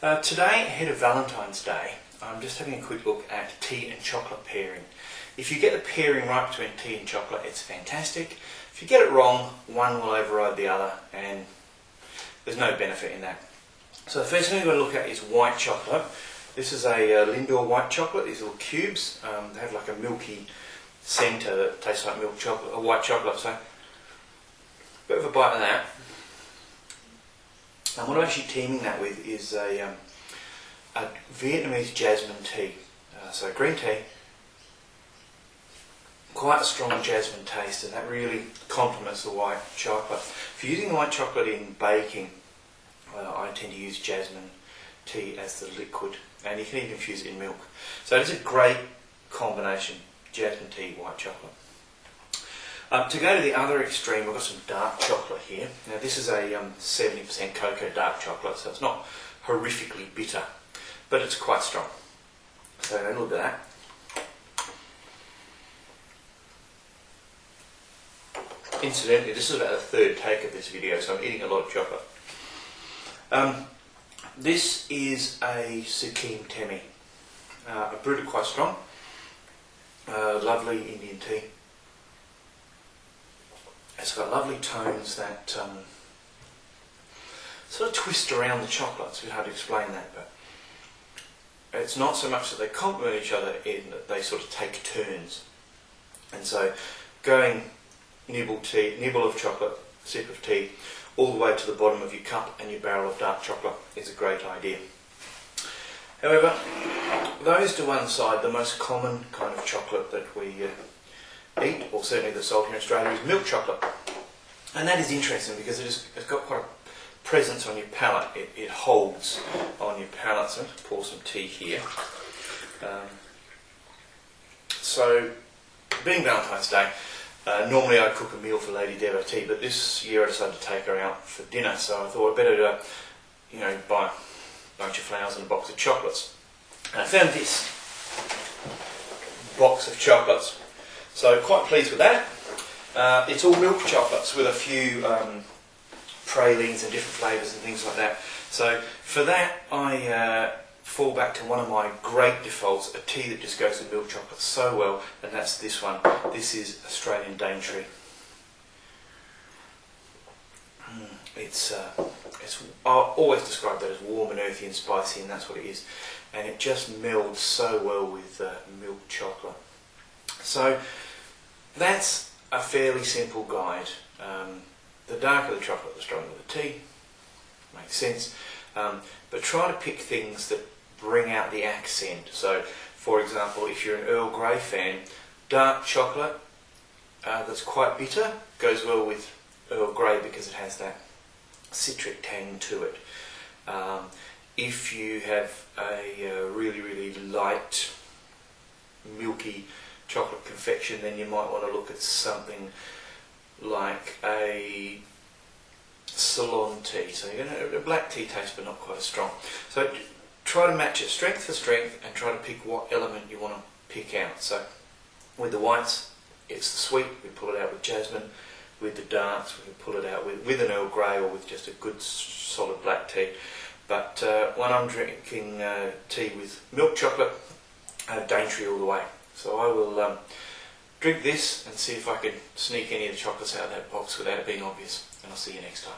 Today, ahead of Valentine's Day, I'm just having a quick look at tea and chocolate pairing. If you get the pairing right between tea and chocolate, it's fantastic. If you get it wrong, one will override the other, and there's no benefit in that. So the first thing we're going to look at is white chocolate. This is a Lindor white chocolate, these little cubes. They have like a milky centre that tastes like milk chocolate, or white chocolate, so a bit of a bite of that. And what I'm actually teaming that with is a Vietnamese jasmine tea. So green tea, quite a strong jasmine taste, and that really complements the white chocolate. If you're using white chocolate in baking, I tend to use jasmine tea as the liquid, and you can even infuse it in milk. So it's a great combination, jasmine tea, white chocolate. To go to the other extreme, I've got some dark chocolate here. Now this is a 70% cocoa dark chocolate, so it's not horrifically bitter, but it's quite strong. So have a look at that. Incidentally, this is about the third take of this video, so I'm eating a lot of chocolate. This is a Sikkim Temi. I brewed it quite strong. Lovely Indian tea. It's got lovely tones that sort of twist around the chocolate. It's a bit hard to explain that, but it's not so much that they complement each other in that they sort of take turns. And so going nibble of chocolate, sip of tea, all the way to the bottom of your cup and your barrel of dark chocolate is a great idea. However, those to one side, the most common kind of chocolate that we eat, or certainly that's sold here in Australia, is milk chocolate. And that is interesting because it's got quite a presence on your palate. It holds on your palate. So I'm going to pour some tea here. So, being Valentine's Day, normally I cook a meal for Lady Devotee, but this year I decided to take her out for dinner, so I thought I'd better buy a bunch of flowers and a box of chocolates. And I found this box of chocolates. So quite pleased with that. It's all milk chocolates with a few pralines and different flavours and things like that. So for that I fall back to one of my great defaults, a tea that just goes with milk chocolate so well, and that's this one. This is Australian Daintree. I always describe that as warm and earthy and spicy, and that's what it is. And it just melds so well with milk chocolate. So that's a fairly simple guide. The darker the chocolate, the stronger the tea. Makes sense. But try to pick things that bring out the accent. So, for example, if you're an Earl Grey fan, dark chocolate that's quite bitter goes well with Earl Grey because it has that citric tang to it. If you have a really light, milky chocolate confection, then you might want to look at something like a Ceylon tea. So you're going to have a black tea taste, but not quite as strong. So try to match it strength for strength, and try to pick what element you want to pick out. So with the whites, it's the sweet. We pull it out with jasmine. With the darks, we can pull it out with an Earl Grey or with just a good solid black tea. But when I'm drinking tea with milk chocolate, Daintree all the way. So I will drink this and see if I can sneak any of the chocolates out of that box without it being obvious. And I'll see you next time.